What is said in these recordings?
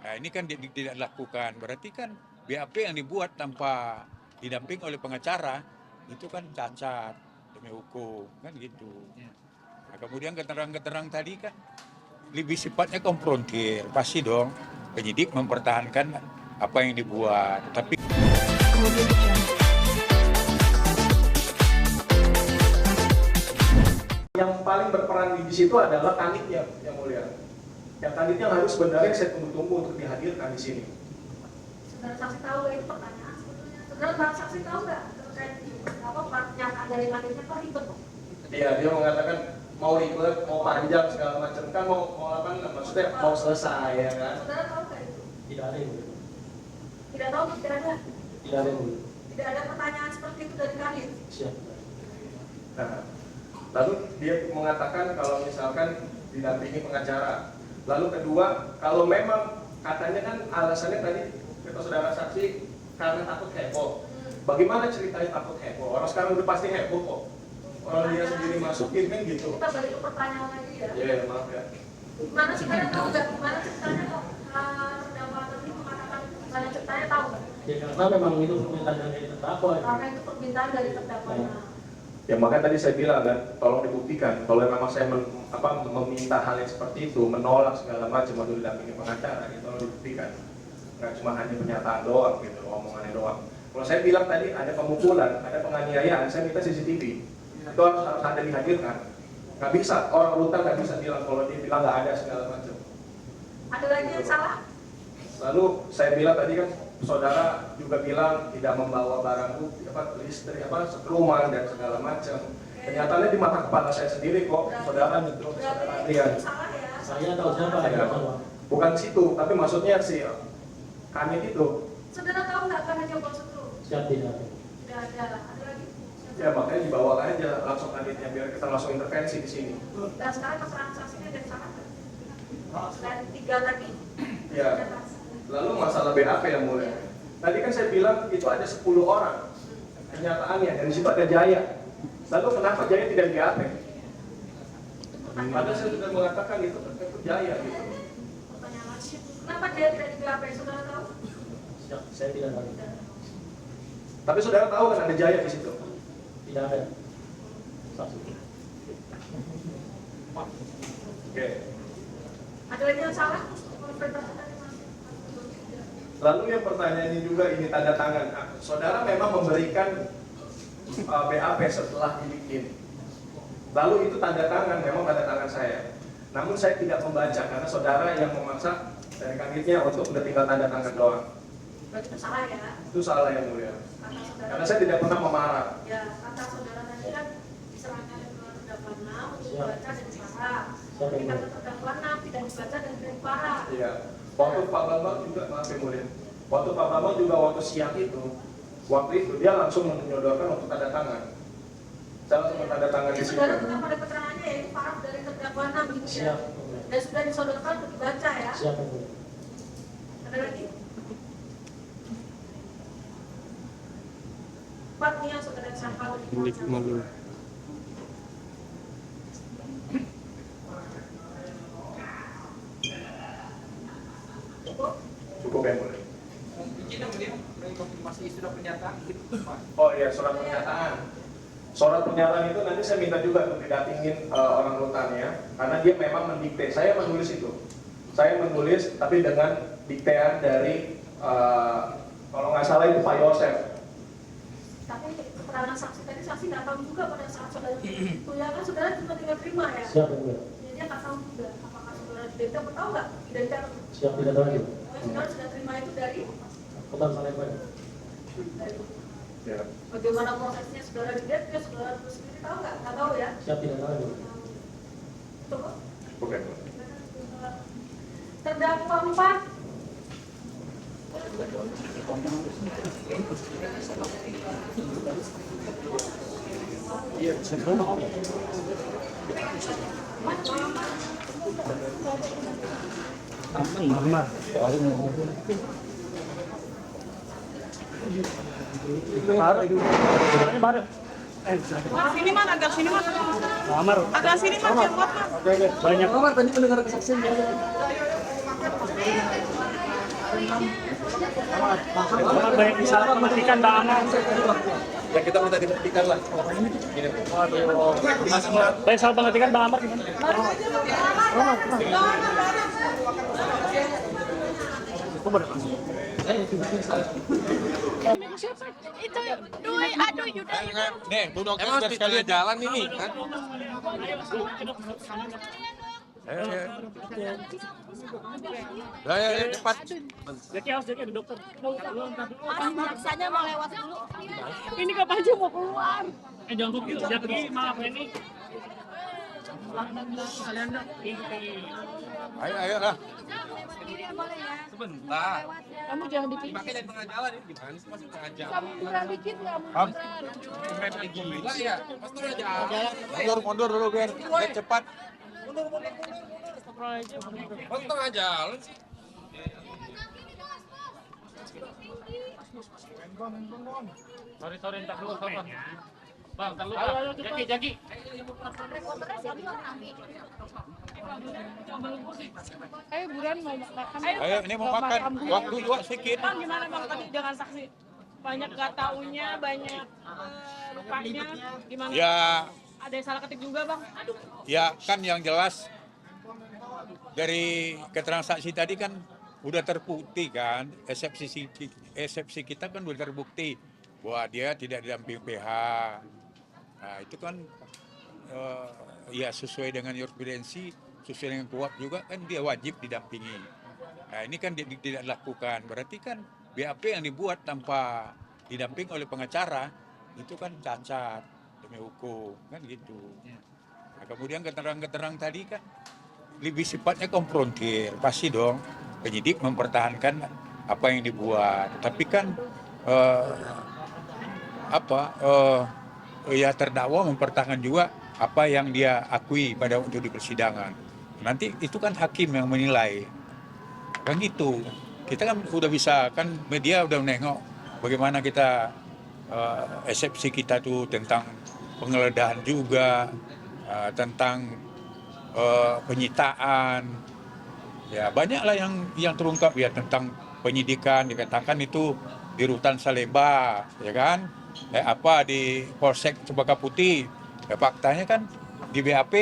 Nah, ini kan tidak dilakukan. Berarti kan BAP yang dibuat tanpa didamping oleh pengacara itu kan cacat demi hukum kan gitu. Nah, kemudian keterangan-keterangan tadi kan lebih sifatnya konfrontir, pasti dong penyidik mempertahankan apa yang dibuat. Tapi yang paling berperan di situ adalah kanitnya, yang mulia. Yang kanitnya harus sebenarnya saya tunggu-tunggu untuk dihadirkan di sini. Saudara saksi tahu itu pertanyaan sebetulnya. Saudara saksi tahu nggak terkait apa pernyataan dari kanitnya kok ribet kok? Iya, dia mengatakan mau ribet, mau panjang segala macam kan mau apa? Maksudnya mau selesai ya kan? Saudara tahu nggak itu? Tidak ada yang Tidak tahu, tidak ada. Tidak ada yang Tidak ada pertanyaan seperti itu dari kanit. siap. Nah, lalu dia mengatakan kalau misalkan didampingi pengacara. Lalu kedua, kalau memang katanya kan alasannya tadi kata saudara saksi karena takut heboh. Bagaimana ceritanya takut heboh? Orang sekarang udah pasti heboh kok. Orang dia sendiri masukin kan gitu. Kita balik ke pertanyaan lagi ya. Iya, maaf ya. Gimana saudara tahu nggak? Gimana ceritanya kok terdakwa tadi mengatakan gimana ceritanya tahu nggak? Ya karena memang itu permintaan dari terdakwa. Karena itu permintaan dari terdakwa. Ya makanya tadi saya bilang kan, tolong dibuktikan. Kalau memang saya meminta hal yang seperti itu, menolak segala macam atau didampingi pengacara, itu tolong dibuktikan. Nggak cuma hanya pernyataan doang gitu, omongannya doang. Kalau saya bilang tadi ada pemukulan, ada penganiayaan, saya minta CCTV. Itu harus ada dihadirkan. Nggak bisa, orang rutan nggak bisa bilang kalau dia bilang nggak ada segala macam. Ada lagi yang salah? Lalu saya bilang tadi kan saudara juga bilang tidak membawa barang bukti listrik sekruman dan segala macam. Kenyataannya di mata kepala saya sendiri kok saudara itu saudara Adrian. Salah ya. Saya tahu siapa Ya, bukan situ, tapi maksudnya si kanit itu. Saudara tahu nggak karena jawaban setrum? siap tidak ada. Tidak ada. Ada lagi? Ya makanya dibawa aja langsung kanitnya biar kita langsung intervensi di sini. Dan sekarang keterangan saksinya ada yang salah nggak? Selain 3 tadi. Ya. Lalu masalah BAP yang mulia. Tadi kan saya bilang itu ada 10 orang. Kenyataannya dari situ ada Jaya. Lalu kenapa Jaya tidak di BAP? Padahal saya sudah mengatakan itu Jaya gitu. Pertanyaan lagi. Kenapa dia tidak di BAP? Saudara tahu? Siap, saya tidak tahu. Tapi saudara tahu kan ada Jaya di situ? Tidak ada. Saksi. Oke. Ada lagi yang salah? Interpretasi dari Mas. Lalu yang pertanyaannya juga ini tanda tangan. Nah, saudara memang memberikan BAP setelah dibikin. Lalu itu tanda tangan, memang tanda tangan saya. Namun saya tidak membaca karena saudara yang memaksa dari kanitnya untuk udah tinggal tanda tangan doang. Berarti itu salah ya? Itu salah yang mulia. Kata saudara. Karena saya tidak pernah memarah. Ya, kata saudara tadi kan diserahkan ke terdakwa 6 untuk dibaca dan diparah. Tapi kata terdakwa 6 tidak dibaca dan tidak diparah. Iya. Waktu Pak Bambang juga, maaf yang mulia. Waktu Pak Bambang juga waktu siang itu, waktu itu dia langsung menyodorkan untuk tanda tangan. Saya langsung tanda tangan di situ. Saudara tetap pada keterangannya ya, itu paraf dari terdakwa 6 gitu ya. Siap. Dan sudah disodorkan untuk dibaca ya. Siap. Ada lagi? Pak, ini yang saudara siapa? Malu. Cukup yang mulia. Izin kemudian konfirmasi surat pernyataan gitu Pak. Oh iya, surat pernyataan. Surat pernyataan itu nanti saya minta juga untuk didampingin orang rutannya, karena dia memang mendikte. Saya menulis itu. Saya menulis, tapi dengan diktean dari kalau nggak salah itu Pak Yosef. Tapi keterangan saksi tadi saksi nggak tahu juga pada saat saudara itu ya kan saudara cuma tinggal terima ya. Siap. Jadi dia nggak tahu juga apakah saudara tidak tahu nggak tidak tahu. Siap, tidak tahu. Saudara sudah terima itu dari Ketan Salemba. Ya. bagaimana prosesnya saudara dilihat ya saudara terus sendiri tahu nggak? Nggak tahu ya. Siap, tidak tahu. Itu kok. Oke. Terdakwa 4. Iya. Mama. Sini mas, agak sini mas. Kamar. Agak sini mas, yang kuat mas. Banyak. Kamar tadi mendengar kesaksian. Amar banyak disalah matikan Bang Amar. Ya kita minta dibuktikan lah. Banyak salah matikan Bang Amar gimana? Itu duit, aduh Yuda. Nih, Bu Dokter biar sekalian jalan ini kan. Ya, cepat. Jadi harus jadi ada dokter. Mas, jaksanya mau lewat dulu. Ini kapan aja mau keluar? Jangan begitu, dia pergi maaf ini. Kalian dong. Ayo lah. Boleh ya. Sebentar. Kamu jangan dipikir. Pakai dari tengah jalan ini gimana sih masih tengah jalan? Kamu kurang dikit nggak Am. Sampai gila ya. Mas tengah jalan. Mundur dulu biar cepat. Mas tengah jalan sih. Sorry, entar dulu, Bang. Bang, entar dulu. Jaki. Ayo buruan mau makan. Ayo, ini mau makan. Waktu juga sedikit. Bang gimana bang tadi dengan saksi? Banyak gak taunya, banyak lupanya. Gimana? Ya, Ada yang salah ketik juga bang? Aduh. ya kan yang jelas dari keterangan saksi tadi kan udah terbukti kan, eksepsi kita kan udah terbukti bahwa dia tidak didampingi PH. Nah itu kan ya sesuai dengan jurisprudensi, sesuai dengan KUHP juga kan dia wajib didampingi. Nah ini kan tidak dilakukan, berarti kan BAP yang dibuat tanpa didampingi oleh pengacara itu kan cacat demi hukum kan gitu. Nah, kemudian keterangan tadi kan lebih sifatnya konfrontir, pasti dong penyidik mempertahankan apa yang dibuat, tapi kan ya terdakwa mempertahankan juga apa yang dia akui pada waktu di persidangan. Nanti itu kan hakim yang menilai, kan gitu. Kita kan udah bisa, kan media udah menengok bagaimana kita eksepsi kita tuh tentang penggeledahan juga, tentang penyitaan, ya banyaklah yang terungkap ya tentang penyidikan, dikatakan itu di Rutan Salemba, ya kan, di Polsek Cempaka Putih, ya, faktanya kan di BAP,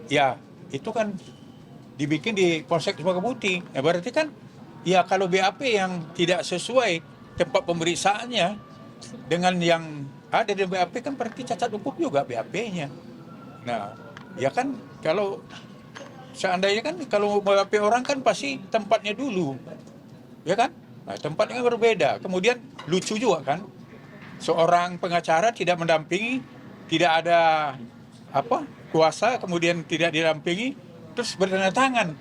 ya itu kan dibikin di Polsek Cempaka Putih, ya berarti kan, ya kalau BAP yang tidak sesuai tempat pemeriksaannya dengan yang ada di BAP kan berarti cacat hukum juga BAP-nya. Nah, ya kan kalau seandainya kan kalau BAP orang kan pasti tempatnya dulu, ya kan? Nah, tempatnya berbeda. Kemudian lucu juga kan, seorang pengacara tidak mendampingi, tidak ada kuasa, kemudian tidak didampingi, terus bertanda tangan.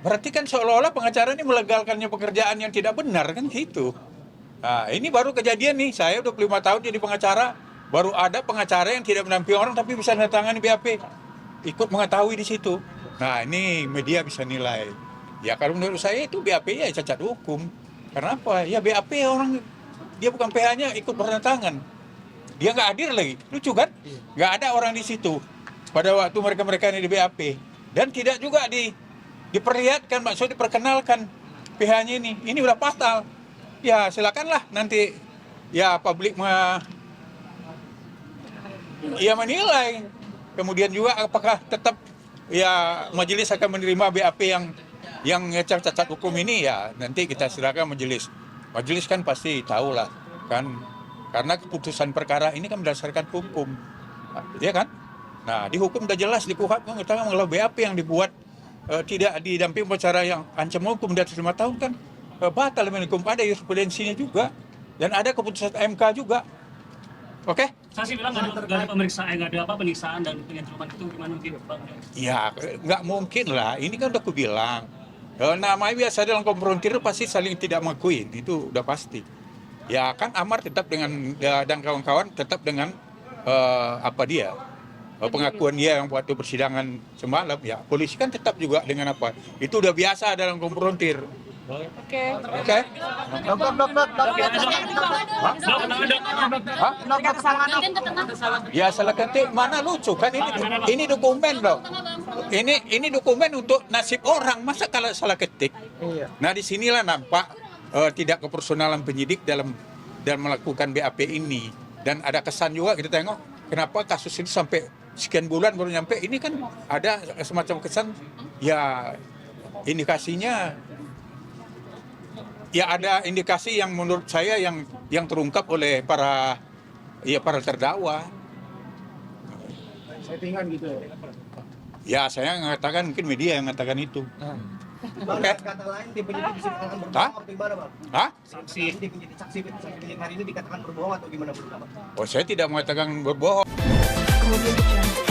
Berarti kan seolah-olah pengacara ini melegalkannya pekerjaan yang tidak benar kan gitu. Nah, ini baru kejadian nih, saya 25 tahun jadi pengacara, baru ada pengacara yang tidak mendampingi orang tapi bisa tanda tangan di BAP, ikut mengetahui di situ. Nah, ini media bisa nilai. Ya kalau menurut saya itu BAP ya cacat hukum. Kenapa? Ya BAP orang, dia bukan PH-nya ikut bertanda tangan. Dia nggak hadir lagi, lucu kan? Nggak ada orang di situ pada waktu mereka ini di BAP. Dan tidak juga diperlihatkan, maksudnya diperkenalkan PH-nya ini udah fatal. Ya silakanlah nanti ya publik menilai. Kemudian juga apakah tetap ya majelis akan menerima BAP yang cacat hukum ini, ya nanti kita silakan majelis. Majelis kan pasti tahu lah kan, karena keputusan perkara ini kan berdasarkan hukum, ya kan? Nah di hukum udah jelas di KUHP mengatakan kalau BAP yang dibuat tidak didampingi pengacara yang ancam hukum di atas 5 tahun kan batal demi hukum, ada jurisprudensinya juga dan ada keputusan MK juga. Oke? Saksi bilang nggak ada pemeriksaan, nggak ada penyiksaan dan penyentruman itu gimana mungkin Bang? Ya nggak mungkin lah, ini kan udah aku bilang. Namanya biasa dalam konfrontir pasti saling tidak mengakui, itu udah pasti. Ya kan Amar tetap dengan dan kawan-kawan tetap dengan pengakuan dia yang waktu persidangan semalam, ya polisi kan tetap juga dengan itu udah biasa dalam konfrontir. Oke. Oke. Hah? Ya salah ketik mana lucu kan ini dokumen loh. Ini dokumen untuk nasib orang, masa kalau salah ketik. Nah disinilah nampak tidak keprofesionalan penyidik dalam melakukan BAP ini, dan ada kesan juga kita tengok kenapa kasus ini sampai sekian bulan baru nyampe. Ini kan ada semacam kesan ya indikasinya. Ya ada indikasi yang menurut saya yang terungkap oleh para terdakwa. Settingan gitu ya. Ya saya mengatakan, mungkin media yang mengatakan itu. Oke. Kata lain tim penyidik bisa dikatakan Hah? berbohong atau gimana, Bang? Hah? Saksi penyidik hari ini dikatakan berbohong atau gimana, Bang? Oh saya tidak mengatakan berbohong. Audio Jungle.